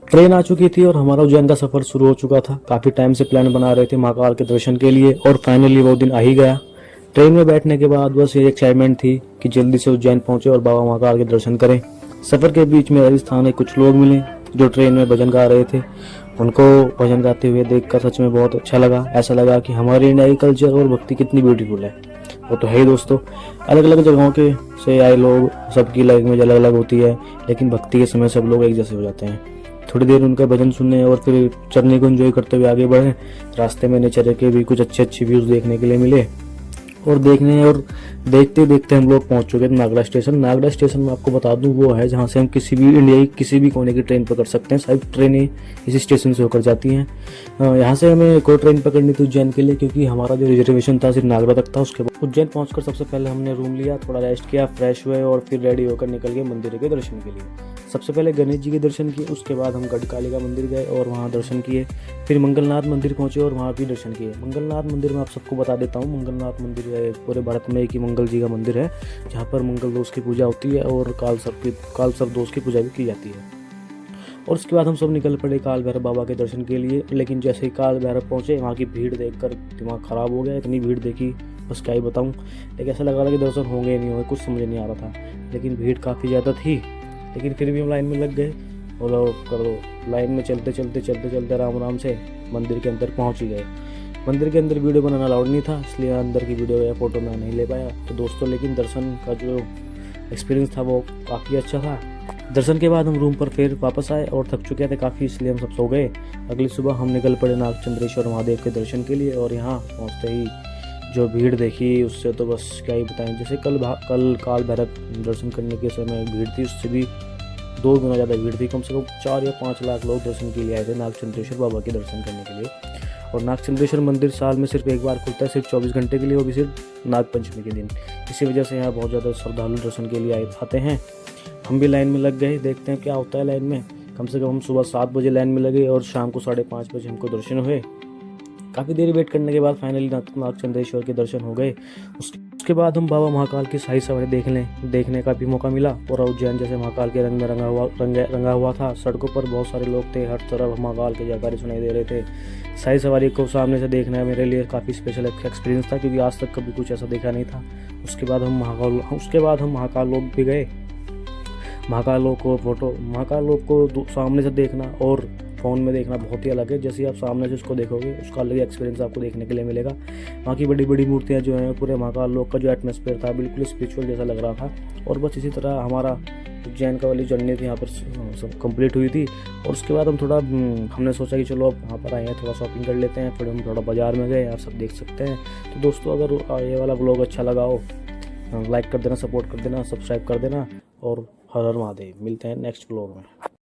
Train आ चुकी थी और हमारा उज्जैन का सफर शुरू हो चुका था। काफी टाइम से प्लान बना रहे थे महाकाल के दर्शन के लिए और फाइनली वो दिन आ ही गया। ट्रेन में बैठने के बाद बस ये एक्साइटमेंट थी कि जल्दी से उज्जैन पहुंचे और बाबा महाकाल के दर्शन करें। सफर के बीच में राजस्थान के कुछ लोग मिले जो ट्रेन में भजन गा रहे थे। उनको भजन गाते हुए देखकर सच में बहुत अच्छा लगा। ऐसा लगा कि हमारी इंडिया की कल्चर और भक्ति कितनी ब्यूटीफुल है। वो तो है ही दोस्तों, अलग अलग जगहों के से आए लोग, सबकी लैंग्वेज अलग अलग होती है, लेकिन भक्ति के समय सब लोग एक जैसे हो जाते हैं। थोड़ी देर उनका भजन सुनने और फिर चढ़ने को एंजॉय करते हुए आगे बढ़े। रास्ते में नेचर के भी कुछ अच्छे व्यूज देखने के लिए मिले और देखते देखते हम लोग पहुंच चुके थे नागड़ा स्टेशन। नागड़ा स्टेशन में आपको बता दूं वो है जहां से हम किसी भी इंडिया की किसी भी कोने की ट्रेन पकड़ सकते हैं। सारी ट्रेनें इसी स्टेशन से होकर जाती हैं। यहाँ से हमें कोई ट्रेन पकड़नी थी उज्जैन के लिए, क्योंकि हमारा जो रिजर्वेशन था सिर्फ नागड़ा तक था। उसके बाद उज्जैन पहुंचकर सबसे पहले हमने रूम लिया, थोड़ा रेस्ट किया, फ्रेश हुए और फिर रेडी होकर निकल गए मंदिर के दर्शन के लिए। सबसे पहले गणेश जी के दर्शन किए, उसके बाद हम गढ़कालिका मंदिर गए और वहाँ दर्शन किए। फिर मंगलनाथ मंदिर पहुंचे और वहाँ भी दर्शन किए। मंगलनाथ मंदिर में आप सबको बता देता हूँ, मंगलनाथ मंदिर पूरे भारत में एक ही मंगल जी का मंदिर है जहाँ पर मंगल दोष की पूजा होती है और काल सर्प दोष की पूजा भी की जाती है। और उसके बाद हम सब निकल पड़े काल भैरव बाबा के दर्शन के लिए। लेकिन जैसे ही काल भैरव पहुंचे वहाँ की भीड़ देखकर दिमाग खराब हो गया। इतनी भीड़ देखी बस क्या ही बताऊँ। लेकिन ऐसा लग रहा था कि दर्शन होंगे या नहीं होंगे, कुछ समझ नहीं आ रहा था। लेकिन भीड़ काफ़ी ज़्यादा थी, लेकिन फिर भी हम लाइन में लग गए और लाइन में चलते आराम से मंदिर के अंदर पहुंच ही गए। मंदिर के अंदर वीडियो बनाना अलाउड नहीं था, इसलिए अंदर की वीडियो या फोटो मैं नहीं ले पाया। तो दोस्तों लेकिन दर्शन का जो एक्सपीरियंस था वो काफ़ी अच्छा था। दर्शन के बाद हम रूम पर फिर वापस आए और थक चुके थे काफ़ी, इसलिए हम सब सो गए। अगली सुबह हम निकल पड़े नागचंद्रेश्वर महादेव के दर्शन के लिए। और यहाँ पहुँचते ही जो भीड़ देखी उससे तो बस क्या ही बताएं। जैसे कल काल भैरव दर्शन करने के समय भीड़ थी, उससे भी 2 गुना ज़्यादा भीड़ थी। कम से कम 4 या 5 लाख लोग दर्शन के लिए आए थे नागचंद्रेश्वर बाबा के दर्शन करने के लिए। और नागचंद्रेश्वर मंदिर साल में सिर्फ एक बार खुलता है, सिर्फ 24 घंटे के लिए, वो भी सिर्फ नागपंचमी के दिन। इसी वजह से यहाँ बहुत ज़्यादा श्रद्धालु दर्शन के लिए आते हैं। हम भी लाइन में लग गए, देखते हैं क्या होता है लाइन में। कम से कम हम सुबह 7 बजे लाइन में लगे और शाम को 5:30 बजे हमको दर्शन हुए। काफ़ी देर वेट करने के बाद फाइनली नागचंद्रेश्वर के दर्शन हो गए। उसके बाद हम बाबा महाकाल की शाही सवारी देखने का भी मौका मिला। और उज्जैन जैसे महाकाल के रंग में रंगा हुआ था। सड़कों पर बहुत सारे लोग थे, हर तरफ महाकाल के जयकारे सुनाई दे रहे थे। शाही सवारी को सामने से देखना मेरे लिए काफ़ी स्पेशल एक्सपीरियंस था, क्योंकि आज तक कभी कुछ ऐसा देखा नहीं था। उसके बाद हम महाकाल लोक भी गए। महाकाल लोक को सामने से देखना और फ़ोन में देखना बहुत ही अलग है। जैसे आप सामने से उसको देखोगे उसका अलग एक्सपीरियंस आपको देखने के लिए मिलेगा। वहाँ की बड़ी बड़ी मूर्तियाँ जो हैं, पूरे महाकाल लोक का जो एटमॉस्फेयर था बिल्कुल स्पिरिचुअल जैसा लग रहा था। और बस इसी तरह हमारा उज्जैन का वाली जर्नी थी यहाँ पर सब कंप्लीट हुई थी। और उसके बाद हमने सोचा कि चलो अब यहाँ पर आए हैं, थोड़ा शॉपिंग कर लेते हैं। फिर हम थोड़ा बाजार में गए, आप सब देख सकते हैं। तो दोस्तों अगर ये वाला ब्लॉग अच्छा लगा हो लाइक कर देना, सपोर्ट कर देना, सब्सक्राइब कर देना। और हर हर महादेव। मिलते हैं नेक्स्ट ब्लॉग में।